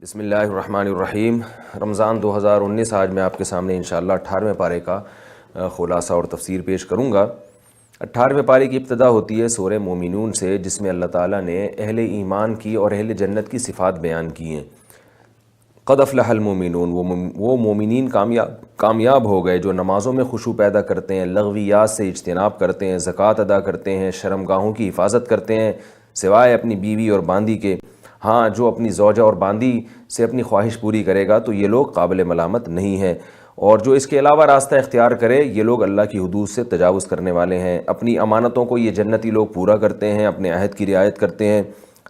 بسم اللہ الرحمن الرحیم۔ رمضان 2019 آج میں آپ کے سامنے انشاءاللہ 18ویں پارے کا خلاصہ اور تفسیر پیش کروں گا۔ 18ویں پارے کی ابتدا ہوتی ہے سورہ مومنون سے، جس میں اللہ تعالیٰ نے اہل ایمان کی اور اہل جنت کی صفات بیان کی ہیں۔ قد افلح المومنون، وہ مومنین کامیاب ہو گئے جو نمازوں میں خشوع پیدا کرتے ہیں، لغویات سے اجتناب کرتے ہیں، زکوٰۃ ادا کرتے ہیں، شرمگاہوں کی حفاظت کرتے ہیں سوائے اپنی بیوی اور باندی کے۔ ہاں، جو اپنی زوجہ اور باندی سے اپنی خواہش پوری کرے گا تو یہ لوگ قابل ملامت نہیں ہیں، اور جو اس کے علاوہ راستہ اختیار کرے یہ لوگ اللہ کی حدود سے تجاوز کرنے والے ہیں۔ اپنی امانتوں کو یہ جنتی لوگ پورا کرتے ہیں، اپنے عہد کی رعایت کرتے ہیں،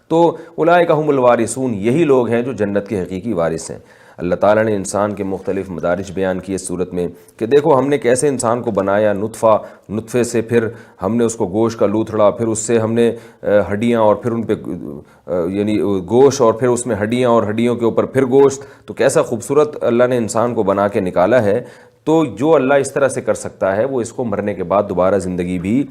تو اولئک ھم الوارثون، یہی لوگ ہیں جو جنت کے حقیقی وارث ہیں۔ اللہ تعالیٰ نے انسان کے مختلف مدارج بیان کیے اس صورت میں کہ دیکھو ہم نے کیسے انسان کو بنایا، نطفے سے، پھر ہم نے اس کو گوشت کا لوتھڑا، پھر اس سے ہم نے ہڈیاں اور پھر ان پہ یعنی گوشت، اور پھر اس میں ہڈیاں اور ہڈیوں کے اوپر پھر گوشت، تو کیسا خوبصورت اللہ نے انسان کو بنا کے نکالا ہے۔ تو جو اللہ اس طرح سے کر سکتا ہے وہ اس کو مرنے کے بعد دوبارہ زندگی بھی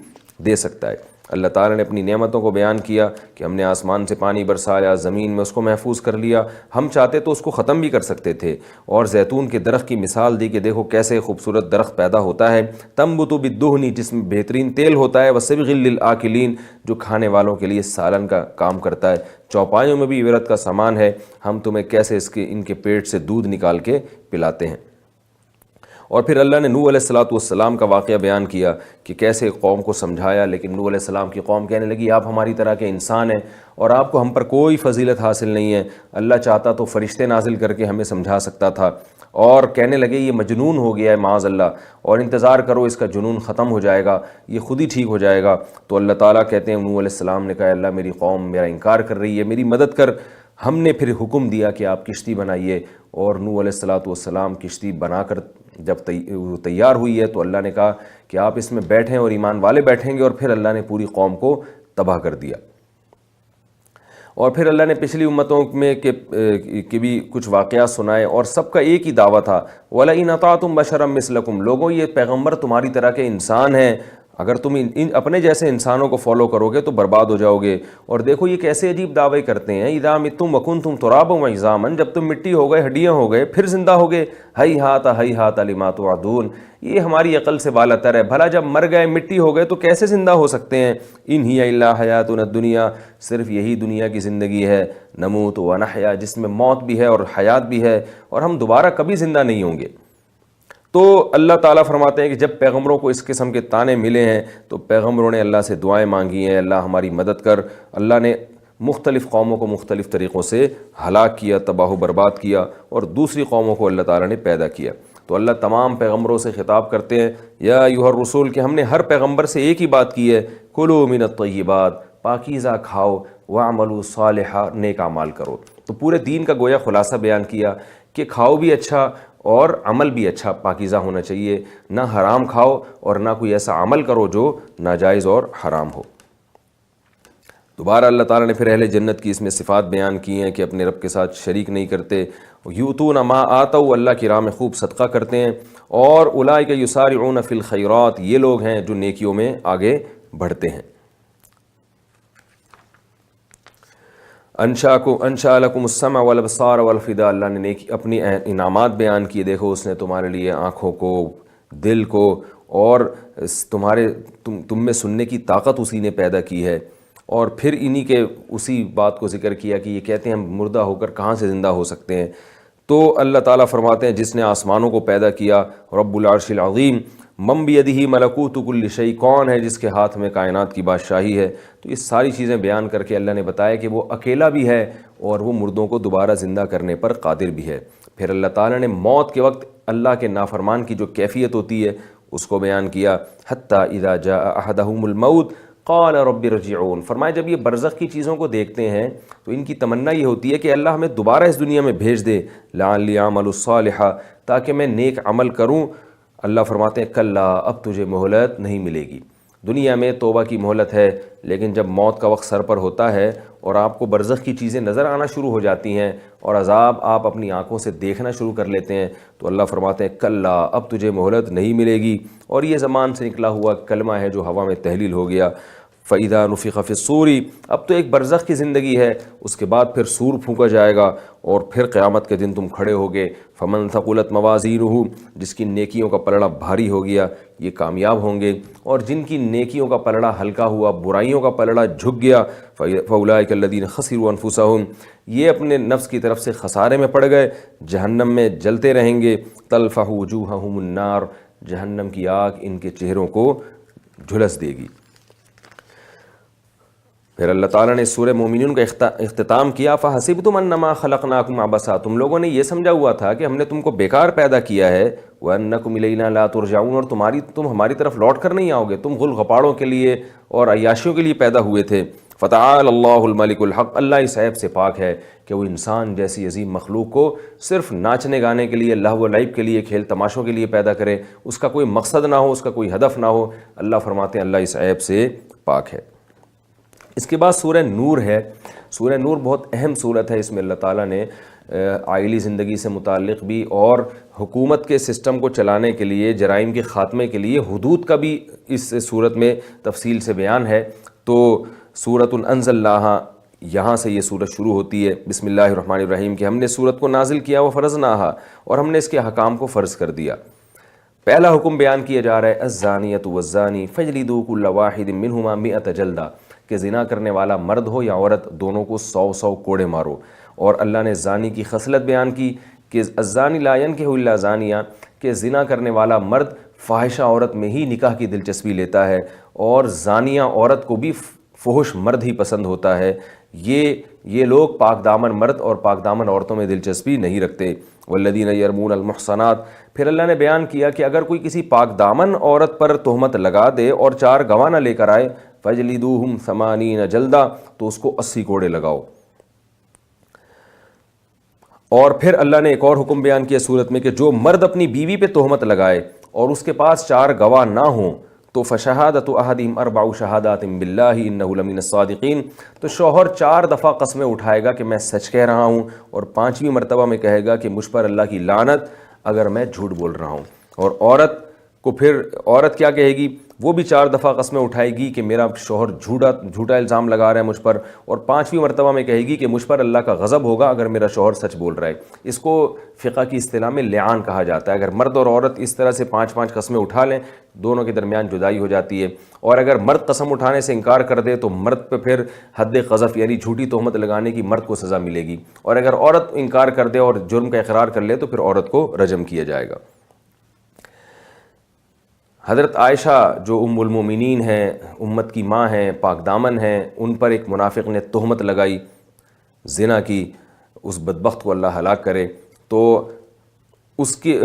دے سکتا ہے۔ اللہ تعالیٰ نے اپنی نعمتوں کو بیان کیا کہ ہم نے آسمان سے پانی برسایا، زمین میں اس کو محفوظ کر لیا، ہم چاہتے تو اس کو ختم بھی کر سکتے تھے، اور زیتون کے درخت کی مثال دی کہ دیکھو کیسے خوبصورت درخت پیدا ہوتا ہے، تنبت بالدہن، جس میں بہترین تیل ہوتا ہے، وصبغ للآکلین، جو کھانے والوں کے لیے سالن کا کام کرتا ہے، چوپایوں میں بھی عبرت کا سامان ہے، ہم تمہیں کیسے ان کے پیٹ سے دودھ نکال کے پلاتے ہیں۔ اور پھر اللہ نے نوح علیہ السلام کا واقعہ بیان کیا کہ کیسے قوم کو سمجھایا، لیکن نوح علیہ السلام کی قوم کہنے لگی آپ ہماری طرح کے انسان ہیں اور آپ کو ہم پر کوئی فضیلت حاصل نہیں ہے، اللہ چاہتا تو فرشتے نازل کر کے ہمیں سمجھا سکتا تھا، اور کہنے لگے یہ مجنون ہو گیا ہے معاذ اللہ، اور انتظار کرو اس کا جنون ختم ہو جائے گا، یہ خود ہی ٹھیک ہو جائے گا۔ تو اللہ تعالیٰ کہتے ہیں نوح علیہ السلام نے کہا اللہ میری قوم میرا انکار کر رہی ہے، میری مدد کر۔ ہم نے پھر حکم دیا کہ آپ کشتی بنائیے، اور نوح علیہ السلام کشتی بنا کر جب تیار ہوئی ہے تو اللہ نے کہا کہ آپ اس میں بیٹھیں اور ایمان والے بیٹھیں گے، اور پھر اللہ نے پوری قوم کو تباہ کر دیا۔ اور پھر اللہ نے پچھلی امتوں میں کہ بھی کچھ واقعات سنائے، اور سب کا ایک ہی دعویٰ تھا وَلَئِنْ أَطَعْتُمْ بَشَرًا مِثْلَكُمْ، لوگوں یہ پیغمبر تمہاری طرح کے انسان ہیں، اگر تم اپنے جیسے انسانوں کو فالو کرو گے تو برباد ہو جاؤ گے۔ اور دیکھو یہ کیسے عجیب دعوے کرتے ہیں، اِذَا مِتُّمْ وَكُنْتُمْ تُرَابًا وَعِظَامًا، جب تم مٹی ہو گئے، ہڈیاں ہو گئے، پھر زندہ ہو گئے، ہیہات لما توعدون، یہ ہماری عقل سے بالاتر ہے، بھلا جب مر گئے مٹی ہو گئے تو کیسے زندہ ہو سکتے ہیں۔ ان ہی الا حیاتنا الدنیا، صرف یہی دنیا کی زندگی ہے، نموت و نحیا، جس میں موت بھی ہے اور حیات بھی ہے، اور ہم دوبارہ کبھی زندہ نہیں ہوں گے۔ تو اللہ تعالیٰ فرماتے ہیں کہ جب پیغمبروں کو اس قسم کے طعنے ملے ہیں تو پیغمبروں نے اللہ سے دعائیں مانگی ہیں، اللہ ہماری مدد کر۔ اللہ نے مختلف قوموں کو مختلف طریقوں سے ہلاک کیا، تباہ و برباد کیا، اور دوسری قوموں کو اللہ تعالیٰ نے پیدا کیا۔ تو اللہ تمام پیغمبروں سے خطاب کرتے ہیں یا ایھا الرسول، کہ ہم نے ہر پیغمبر سے ایک ہی بات کی ہے، کلوا من الطیبات، پاکیزہ کھاؤ، واعملوا صالحا، نیک اعمال کرو۔ تو پورے دین کا گویا خلاصہ بیان کیا کہ کھاؤ بھی اچھا اور عمل بھی اچھا پاکیزہ ہونا چاہیے، نہ حرام کھاؤ اور نہ کوئی ایسا عمل کرو جو ناجائز اور حرام ہو۔ دوبارہ اللہ تعالیٰ نے پھر اہل جنت کی اس میں صفات بیان کی ہیں کہ اپنے رب کے ساتھ شریک نہیں کرتے، یؤتون ما آتوا، اللہ کی راہ میں خوب صدقہ کرتے ہیں، اور اولئک یسارعون فی الخیرات، یہ لوگ ہیں جو نیکیوں میں آگے بڑھتے ہیں۔ انشاء لکم السمع والابصار والافئدہ، اللہ نے اپنی انعامات بیان کیے، دیکھو اس نے تمہارے لیے آنکھوں کو، دل کو، اور تم میں سننے کی طاقت اسی نے پیدا کی ہے۔ اور پھر انہی کے اسی بات کو ذکر کیا کہ یہ کہتے ہیں ہم مردہ ہو کر کہاں سے زندہ ہو سکتے ہیں۔ تو اللہ تعالیٰ فرماتے ہیں جس نے آسمانوں کو پیدا کیا، رب العرش العظیم، من بیدہ ملکوت کل شیء، کون ہے جس کے ہاتھ میں کائنات کی بادشاہی ہے۔ تو یہ ساری چیزیں بیان کر کے اللہ نے بتایا کہ وہ اکیلا بھی ہے اور وہ مردوں کو دوبارہ زندہ کرنے پر قادر بھی ہے۔ پھر اللہ تعالیٰ نے موت کے وقت اللہ کے نافرمان کی جو کیفیت ہوتی ہے اس کو بیان کیا، حتیٰ اذا جاء احدہم الموت قال رب ارجعون، فرمایا جب یہ برزخ کی چیزوں کو دیکھتے ہیں تو ان کی تمنا یہ ہوتی ہے کہ اللہ ہمیں دوبارہ اس دنیا میں بھیج دے، لعلی اعمل صالحا، تاکہ میں نیک عمل کروں۔ اللہ فرماتے ہیں کلا، اب تجھے مہلت نہیں ملے گی۔ دنیا میں توبہ کی مہلت ہے، لیکن جب موت کا وقت سر پر ہوتا ہے اور آپ کو برزخ کی چیزیں نظر آنا شروع ہو جاتی ہیں اور عذاب آپ اپنی آنکھوں سے دیکھنا شروع کر لیتے ہیں تو اللہ فرماتے ہیں کلا، اب تجھے مہلت نہیں ملے گی۔ اور یہ زبان سے نکلا ہوا کلمہ ہے جو ہوا میں تحلیل ہو گیا، فَإِذَا نُفِخَ فِي الصُّورِ، اب تو ایک برزخ کی زندگی ہے، اس کے بعد پھر سور پھونکا جائے گا اور پھر قیامت کے دن تم کھڑے ہوگے۔ فَمَنْ ثَقُلَتْ مَوَازِينُهُ، جس کی نیکیوں کا پلڑا بھاری ہو گیا یہ کامیاب ہوں گے، اور جن کی نیکیوں کا پلڑا ہلکا ہوا، برائیوں کا پلڑا جھک گیا، فَأُولَٰئِكَ الَّذِينَ خَسِرُوا أَنفُسَهُمْ، یہ اپنے نفس کی طرف سے خسارے میں پڑ گئے، جہنم میں جلتے رہیں گے۔ تَلْفَحُ وُجُوهَهُمُ النَّارُ، جہنم کی آگ ان کے چہروں کو جھلس دے گی۔ پھر اللہ تعالیٰ نے سورہ مومنون کا اختتام کیا، فَحَسِبْتُمْ أَنَّمَا خَلَقْنَاكُمْ عَبَثًا، تم لوگوں نے یہ سمجھا ہوا تھا کہ ہم نے تم کو بیکار پیدا کیا ہے، وَأَنَّكُمْ إِلَيْنَا لَا تُرْجَعُونَ، اور تم ہماری طرف لوٹ کر نہیں آؤ گے، تم غل غپاڑوں کے لیے اور عیاشیوں کے لیے پیدا ہوئے تھے۔ فَتَعَالَى اللَّهُ الْمَلِكُ الْحَقُّ، اللہ اس عیب سے پاک ہے کہ وہ انسان جیسی عظیم مخلوق کو صرف ناچنے گانے کے لیے، لہو و لعب کے لیے، کھیل تماشوں کے لیے پیدا کرے، اس کا کوئی مقصد نہ ہو، اس کا کوئی ہدف نہ ہو۔ اللہ فرماتے ہیں اللہ اس عیب سے پاک ہے۔ اس کے بعد سورہ نور ہے۔ سورہ نور بہت اہم صورت ہے، اس میں اللہ تعالیٰ نے عائلی زندگی سے متعلق بھی اور حکومت کے سسٹم کو چلانے کے لیے، جرائم کے خاتمے کے لیے حدود کا بھی اس صورت میں تفصیل سے بیان ہے۔ تو سورۃ انزلناہا، یہاں سے یہ سورت شروع ہوتی ہے، بسم اللہ الرحمن الرحیم، کہ ہم نے سورت کو نازل کیا وفرضناہا، اور ہم نے اس کے احکام کو فرض کر دیا۔ پہلا حکم بیان کیا جا رہا ہے الزانیۃ والزانی فاجلدوا کل واحد منہما 100 جلدہ، کہ زنا کرنے والا مرد ہو یا عورت، دونوں کو 100 کوڑے مارو۔ اور اللہ نے زانی کی خصلت بیان کی کہ الزانی لا ينکح الا زانیہ، کہ زنا کرنے والا مرد فاحشہ عورت میں ہی نکاح کی دلچسپی لیتا ہے، اور زانیہ عورت کو بھی فحش مرد ہی پسند ہوتا ہے۔ یہ لوگ پاک دامن مرد اور پاک دامن عورتوں میں دلچسپی نہیں رکھتے۔ والذین یرمون المحصنات، پھر اللہ نے بیان کیا کہ اگر کوئی کسی پاک دامن عورت پر تہمت لگا دے اور 4 گواہ نہ لے کر آئے، فجلدوہم 80 جلدہ، تو اس کو 80 کوڑے لگاؤ۔ اور پھر اللہ نے ایک اور حکم بیان کیا صورت میں کہ جو مرد اپنی بیوی پہ تہمت لگائے اور اس کے پاس 4 گواہ نہ ہوں تو فشہادۃ احدہم 4 شہادات باللہ انہ لمن الصادقین، تو شوہر 4 دفعہ قسمیں اٹھائے گا کہ میں سچ کہہ رہا ہوں، اور 5ویں مرتبہ میں کہے گا کہ مجھ پر اللہ کی لعنت اگر میں جھوٹ بول رہا ہوں۔ اور عورت کو پھر عورت کیا کہے گی؟ وہ بھی 4 دفعہ قسمیں اٹھائے گی کہ میرا شوہر جھوٹا الزام لگا رہا ہے مجھ پر، اور 5ویں مرتبہ میں کہے گی کہ مجھ پر اللہ کا غضب ہوگا اگر میرا شوہر سچ بول رہا ہے۔ اس کو فقہ کی اصطلاح میں لعان کہا جاتا ہے۔ اگر مرد اور عورت اس طرح سے 5 قسمیں اٹھا لیں، دونوں کے درمیان جدائی ہو جاتی ہے۔ اور اگر مرد قسم اٹھانے سے انکار کر دے تو مرد پہ پھر حد قذف یعنی جھوٹی تہمت لگانے کی مرد کو سزا ملے گی، اور اگر عورت انکار کر دے اور جرم کا اقرار کر لے تو پھر عورت کو رجم کیا جائے گا۔ حضرت عائشہ جو ام المومنین ہیں، امت کی ماں ہیں، پاک دامن ہیں، ان پر ایک منافق نے تہمت لگائی زنا کی، اس بدبخت کو اللہ ہلاک کرے۔ تو اس کی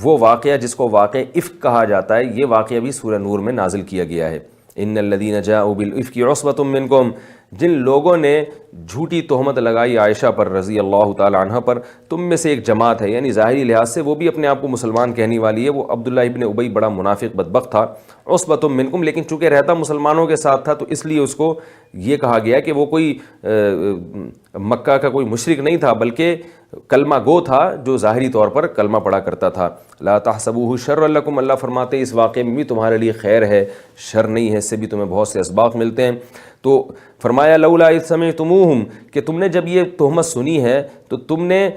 وہ واقعہ جس کو واقع افک کہا جاتا ہے، یہ واقعہ بھی سورہ نور میں نازل کیا گیا ہے۔ ان الذین جاءوا بالافک عصبۃ منکم، جن لوگوں نے جھوٹی تہمت لگائی عائشہ پر رضی اللہ تعالی عنہ پر، تم میں سے ایک جماعت ہے، یعنی ظاہری لحاظ سے وہ بھی اپنے آپ کو مسلمان کہنے والی ہے۔ وہ عبداللہ ابن ابی بڑا منافق بدبخت تھا، عصبۃ منکم، لیکن چونکہ رہتا مسلمانوں کے ساتھ تھا تو اس لیے اس کو یہ کہا گیا کہ وہ کوئی مکہ کا کوئی مشرک نہیں تھا، بلکہ کلمہ گو تھا جو ظاہری طور پر کلمہ پڑھا کرتا تھا۔ لا تحسبوہ شر لکم، اللہ فرماتے ہیں اس واقعے میں بھی تمہارے لیے خیر ہے، شر نہیں ہے، اس سے بھی تمہیں بہت سے اسباق ملتے ہیں۔ تو فرمایا لولا اذ سمعتموہم، کہ تم نے جب یہ تہمت سنی ہے تو تم نے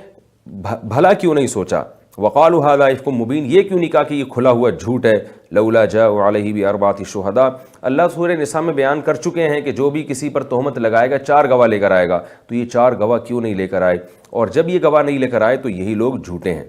بھلا کیوں نہیں سوچا؟ وقالوا ھذا افک مبین، یہ کیوں نہیں کہا کہ یہ کھلا ہوا جھوٹ ہے؟ لولا جاءوا علیہ باربعۃ شہداء، اللہ سورہ نساء میں بیان کر چکے ہیں کہ جو بھی کسی پر تہمت لگائے گا 4 گواہ لے کر آئے گا، تو یہ 4 گواہ کیوں نہیں لے کر آئے؟ اور جب یہ گواہ نہیں لے کر آئے تو یہی لوگ جھوٹے ہیں۔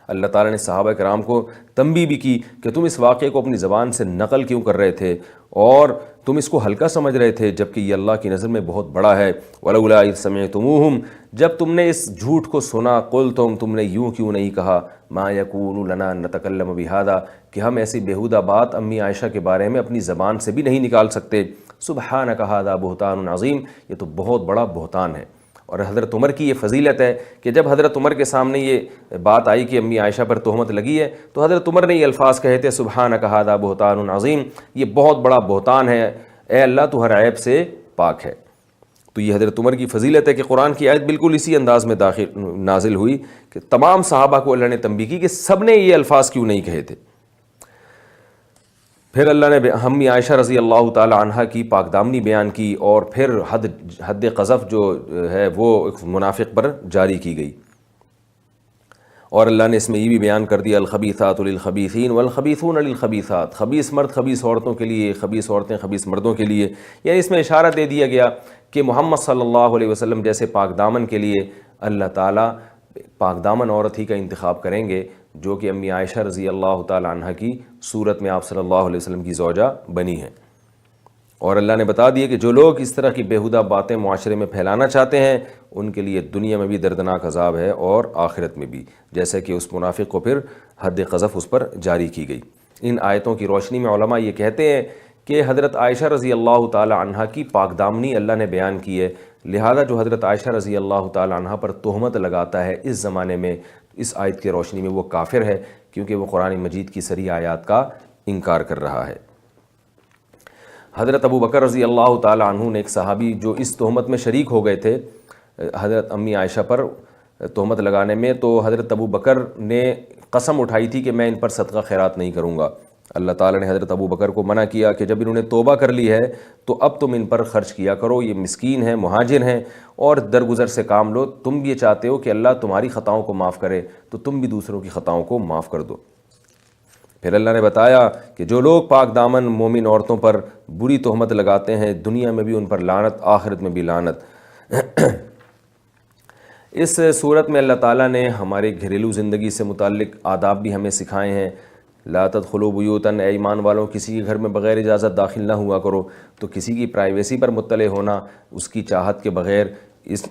اللہ تعالیٰ نے صحابہ کرام کو تنبیہ بھی کی کہ تم اس واقعے کو اپنی زبان سے نقل کیوں کر رہے تھے اور تم اس کو ہلکا سمجھ رہے تھے، جبکہ یہ اللہ کی نظر میں بہت بڑا ہے۔ ولولا اذ سمعتموہم، جب تم نے اس جھوٹ کو سنا، قلتم، تم نے یوں کیوں نہیں کہا، ما یکون لنا ان نتکلم بہذا، کہ ہم ایسی بیہودہ بات امی عائشہ کے بارے میں اپنی زبان سے بھی نہیں نکال سکتے۔ سبحانک ھذا بہتان عظیم، یہ تو بہت بڑا بہتان ہے۔ اور حضرت عمر کی یہ فضیلت ہے کہ جب حضرت عمر کے سامنے یہ بات آئی کہ امی عائشہ پر تہمت لگی ہے تو حضرت عمر نے یہ الفاظ کہے تھے سبحانک ھذا بہتان عظیم، یہ بہت بڑا بہتان ہے، اے اللہ تو ہر عیب سے پاک ہے۔ تو یہ حضرت عمر کی فضیلت ہے کہ قرآن کی آیت بالکل اسی انداز میں نازل ہوئی کہ تمام صحابہ کو اللہ نے تنبیہ کی کہ سب نے یہ الفاظ کیوں نہیں کہے تھے۔ پھر اللہ نے امی عائشہ رضی اللہ تعالی عنہ کی پاک دامنی بیان کی، اور پھر حد قذف جو ہے وہ منافق پر جاری کی گئی، اور اللہ نے اس میں یہ بھی بیان کر دیا الخبیثات للخبیثین والخبیثون للخبیثات، خبیث مرد خبیث عورتوں کے لیے، خبیث عورتیں خبیث مردوں کے لیے، یعنی اس میں اشارہ دے دیا گیا کہ محمد صلی اللہ علیہ وسلم جیسے پاک دامن کے لیے اللہ تعالیٰ پاک دامن عورت ہی کا انتخاب کریں گے، جو کہ امی عائشہ رضی اللہ تعالی عنہ کی صورت میں آپ صلی اللہ علیہ وسلم کی زوجہ بنی ہیں۔ اور اللہ نے بتا دیا کہ جو لوگ اس طرح کی بیہودہ باتیں معاشرے میں پھیلانا چاہتے ہیں ان کے لیے دنیا میں بھی دردناک عذاب ہے اور آخرت میں بھی، جیسے کہ اس منافق کو پھر حد قذف اس پر جاری کی گئی۔ ان آیتوں کی روشنی میں علماء یہ کہتے ہیں کہ حضرت عائشہ رضی اللہ تعالی عنہ کی پاک دامنی اللہ نے بیان کی ہے، لہذا جو حضرت عائشہ رضی اللہ تعالی عنہ پر تہمت لگاتا ہے اس زمانے میں اس آیت کی روشنی میں وہ کافر ہے، کیونکہ وہ قرآن مجید کی صریح آیات کا انکار کر رہا ہے۔ حضرت ابو بکر رضی اللہ تعالی عنہ نے، ایک صحابی جو اس تہمت میں شریک ہو گئے تھے حضرت امی عائشہ پر تہمت لگانے میں، تو حضرت ابو بکر نے قسم اٹھائی تھی کہ میں ان پر صدقہ خیرات نہیں کروں گا۔ اللہ تعالیٰ نے حضرت ابو بکر کو منع کیا کہ جب انہوں نے توبہ کر لی ہے تو اب تم ان پر خرچ کیا کرو، یہ مسکین ہیں، مہاجر ہیں اور درگزر سے کام لو، تم بھی یہ چاہتے ہو کہ اللہ تمہاری خطاؤں کو معاف کرے تو تم بھی دوسروں کی خطاؤں کو معاف کر دو۔ پھر اللہ نے بتایا کہ جو لوگ پاک دامن مومن عورتوں پر بری تہمت لگاتے ہیں دنیا میں بھی ان پر لعنت، آخرت میں بھی لعنت۔ اس صورت میں اللہ تعالیٰ نے ہمارے گھریلو زندگی سے متعلق آداب بھی ہمیں سکھائے ہیں۔ لا تدخلوا بیوتا، اے ایمان والوں کسی کے گھر میں بغیر اجازت داخل نہ ہوا کرو، تو کسی کی پرائیویسی پر مطلع ہونا اس کی چاہت کے بغیر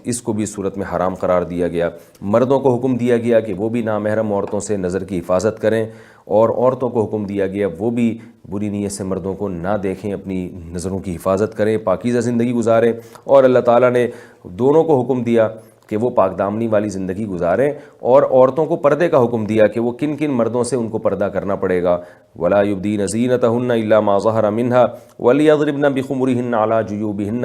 اس کو بھی صورت میں حرام قرار دیا گیا۔ مردوں کو حکم دیا گیا کہ وہ بھی نامحرم عورتوں سے نظر کی حفاظت کریں، اور عورتوں کو حکم دیا گیا وہ بھی بری نیت سے مردوں کو نہ دیکھیں، اپنی نظروں کی حفاظت کریں، پاکیزہ زندگی گزاریں۔ اور اللہ تعالیٰ نے دونوں کو حکم دیا کہ وہ پاک دامنی والی زندگی گزاریں، اور عورتوں کو پردے کا حکم دیا کہ وہ کن کن مردوں سے ان کو پردہ کرنا پڑے گا۔ ولا یبدین زینتہن الا ما ظہر منہا ولیضربن بخمرہن علی جیوبہن،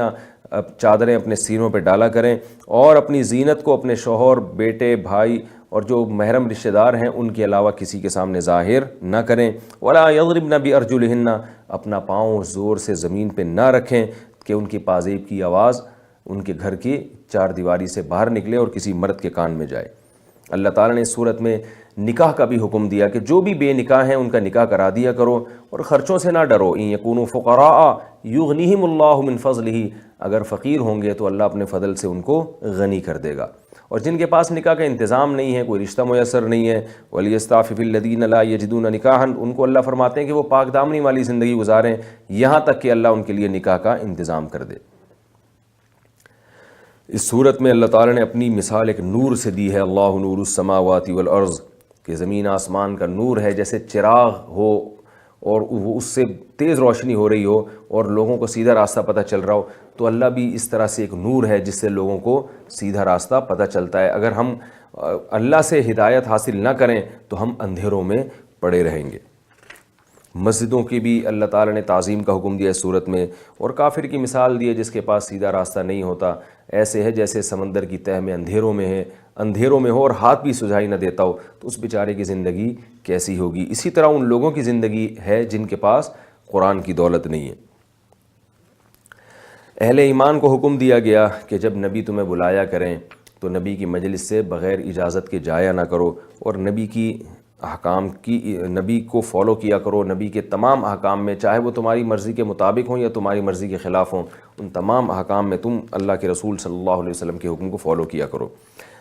چادریں اپنے سینوں پہ ڈالا کریں اور اپنی زینت کو اپنے شوہر، بیٹے، بھائی اور جو محرم رشتہ دار ہیں ان کے علاوہ کسی کے سامنے ظاہر نہ کریں۔ ولا یضربن بارجلہن، اپنا پاؤں زور سے زمین پہ نہ رکھیں کہ ان کی پازیب کی آواز ان کے گھر کی چار دیواری سے باہر نکلے اور کسی مرد کے کان میں جائے۔ اللہ تعالیٰ نے اس صورت میں نکاح کا بھی حکم دیا کہ جو بھی بے نکاح ہیں ان کا نکاح کرا دیا کرو، اور خرچوں سے نہ ڈرو۔ ان یکونوا فقراء یغنیہم اللہ من فضلہ، اگر فقیر ہوں گے تو اللہ اپنے فضل سے ان کو غنی کر دے گا۔ اور جن کے پاس نکاح کا انتظام نہیں ہے، کوئی رشتہ میسر نہیں ہے، ولیستعفف الذین لا یجدون نکاحا، ان کو اللہ فرماتے ہیں کہ وہ پاک دامنی والی زندگی گزاریں یہاں تک کہ اللہ ان کے لیے نکاح کا انتظام کر دے۔ اس صورت میں اللہ تعالیٰ نے اپنی مثال ایک نور سے دی ہے، اللہ نور السماوات والارض، کہ زمین آسمان کا نور ہے، جیسے چراغ ہو اور وہ اس سے تیز روشنی ہو رہی ہو اور لوگوں کو سیدھا راستہ پتہ چل رہا ہو، تو اللہ بھی اس طرح سے ایک نور ہے جس سے لوگوں کو سیدھا راستہ پتہ چلتا ہے۔ اگر ہم اللہ سے ہدایت حاصل نہ کریں تو ہم اندھیروں میں پڑے رہیں گے۔ مسجدوں کی بھی اللہ تعالیٰ نے تعظیم کا حکم دیا اس صورت میں، اور کافر کی مثال دی ہے جس کے پاس سیدھا راستہ نہیں ہوتا، ایسے ہے جیسے سمندر کی تہہ میں اندھیروں میں ہو اور ہاتھ بھی سجھائی نہ دیتا ہو، تو اس بیچارے کی زندگی کیسی ہوگی۔ اسی طرح ان لوگوں کی زندگی ہے جن کے پاس قرآن کی دولت نہیں ہے۔ اہل ایمان کو حکم دیا گیا کہ جب نبی تمہیں بلایا کریں تو نبی کی مجلس سے بغیر اجازت کے جایا نہ کرو، اور نبی کو فالو کیا کرو۔ نبی کے تمام احکام میں، چاہے وہ تمہاری مرضی کے مطابق ہوں یا تمہاری مرضی کے خلاف ہوں، ان تمام احکام میں تم اللہ کے رسول صلی اللہ علیہ وسلم کے حکم کو فالو کیا کرو۔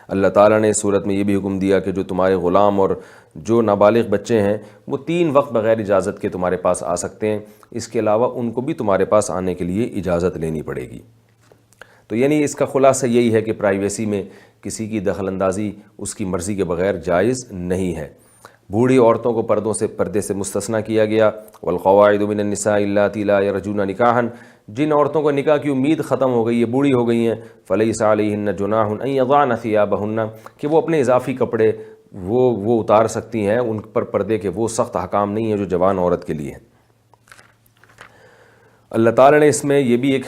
اللہ تعالیٰ نے اس صورت میں یہ بھی حکم دیا کہ جو تمہارے غلام اور جو نابالغ بچے ہیں وہ 3 وقت بغیر اجازت کے تمہارے پاس آ سکتے ہیں، اس کے علاوہ ان کو بھی تمہارے پاس آنے کے لیے اجازت لینی پڑے گی۔ تو یعنی اس کا خلاصہ یہی ہے کہ پرائیویسی میں کسی کی دخل اندازی اس کی مرضی کے بغیر جائز نہیں ہے۔ بوڑھی عورتوں کو پردے سے مستثنیٰ کیا گیا۔ والقواعد من النساء اللاتي لا يرجون نکاحا، جن عورتوں کو نکاح کی امید ختم ہو گئی ہے، بوڑھی ہو گئی ہیں، فلیس علیہن جناح ان یضعن ثیابہن، کہ وہ اپنے اضافی کپڑے وہ اتار سکتی ہیں، ان پر پردے کے وہ سخت احکام نہیں ہیں جو جوان عورت کے لیے ہیں۔ اللہ تعالیٰ نے اس میں یہ بھی ایک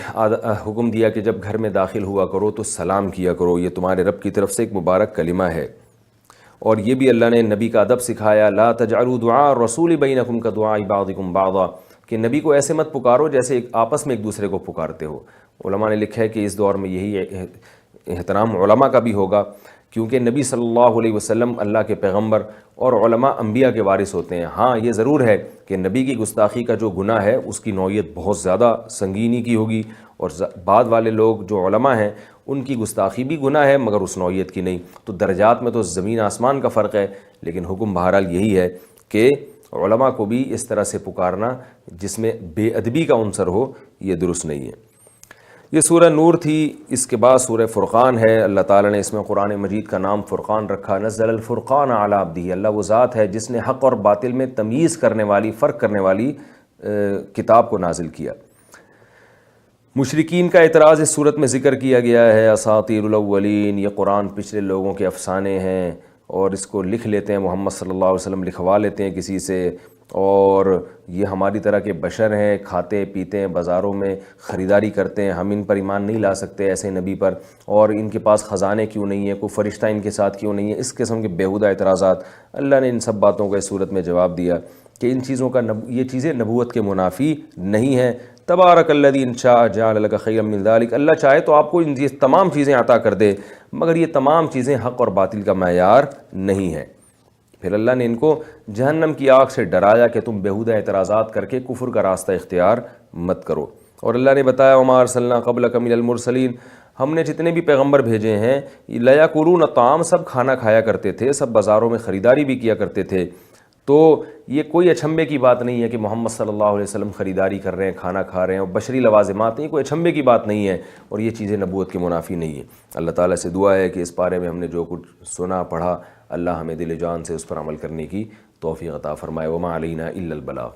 حکم دیا کہ جب گھر میں داخل ہوا کرو تو سلام کیا کرو، یہ تمہارے رب کی طرف سے ایک مبارک کلمہ ہے۔ اور یہ بھی اللہ نے نبی کا ادب سکھایا، لا تجعلوا دعاء الرسول بینکم کدعاء بعضکم بعضا، کہ نبی کو ایسے مت پکارو جیسے آپس میں ایک دوسرے کو پکارتے ہو۔ علماء نے لکھا ہے کہ اس دور میں یہی احترام علماء کا بھی ہوگا، کیونکہ نبی صلی اللہ علیہ وسلم اللہ کے پیغمبر اور علماء انبیاء کے وارث ہوتے ہیں۔ ہاں یہ ضرور ہے کہ نبی کی گستاخی کا جو گناہ ہے اس کی نوعیت بہت زیادہ سنگینی کی ہوگی، اور بعد والے لوگ جو علماء ہیں ان کی گستاخی بھی گناہ ہے مگر اس نوعیت کی نہیں۔ تو درجات میں تو زمین آسمان کا فرق ہے، لیکن حکم بہرحال یہی ہے کہ علماء کو بھی اس طرح سے پکارنا جس میں بے ادبی کا عنصر ہو، یہ درست نہیں ہے۔ یہ سورہ نور تھی۔ اس کے بعد سورہ فرقان ہے۔ اللہ تعالیٰ نے اس میں قرآن مجید کا نام فرقان رکھا۔ نزل الفرقان علی عبدہ، اللہ وہ ذات ہے جس نے حق اور باطل میں تمیز کرنے والی، فرق کرنے والی کتاب کو نازل کیا۔ مشرکین کا اعتراض اس صورت میں ذکر کیا گیا ہے، اساطیر الاولین، یہ قرآن پچھلے لوگوں کے افسانے ہیں اور اس کو لکھ لیتے ہیں، محمد صلی اللہ علیہ وسلم لکھوا لیتے ہیں کسی سے، اور یہ ہماری طرح کے بشر ہیں، کھاتے پیتے ہیں، بازاروں میں خریداری کرتے ہیں، ہم ان پر ایمان نہیں لا سکتے ایسے نبی پر، اور ان کے پاس خزانے کیوں نہیں ہیں، کوئی فرشتہ ان کے ساتھ کیوں نہیں ہے، اس قسم کے بیہودہ اعتراضات۔ اللہ نے ان سب باتوں کا اس صورت میں جواب دیا کہ ان چیزوں کا یہ چیزیں نبوت کے منافی نہیں ہیں۔ تبارک الذی ان شاء جعل لک خیرا من ذلک، اللہ چاہے تو آپ کو یہ تمام چیزیں عطا کر دے، مگر یہ تمام چیزیں حق اور باطل کا معیار نہیں ہے۔ پھر اللہ نے ان کو جہنم کی آگ سے ڈرایا کہ تم بیہودہ اعتراضات کر کے کفر کا راستہ اختیار مت کرو۔ اور اللہ نے بتایا وما ارسلنا قبلک من المرسلین، ہم نے جتنے بھی پیغمبر بھیجے ہیں لیاکلون الطعام، سب کھانا کھایا کرتے تھے، سب بازاروں میں خریداری بھی کیا کرتے تھے۔ تو یہ کوئی اچھمبے کی بات نہیں ہے کہ محمد صلی اللہ علیہ وسلم خریداری کر رہے ہیں، کھانا کھا رہے ہیں اور بشری لوازمات نہیں، کوئی اچھمبے کی بات نہیں ہے، اور یہ چیزیں نبوت کے منافی نہیں ہیں۔ اللہ تعالیٰ سے دعا ہے کہ اس بارے میں ہم نے جو کچھ سنا پڑھا، اللہ ہمیں دل جان سے اس پر عمل کرنے کی توفیق عطا فرمائے۔ وما علینا الا البلاغ۔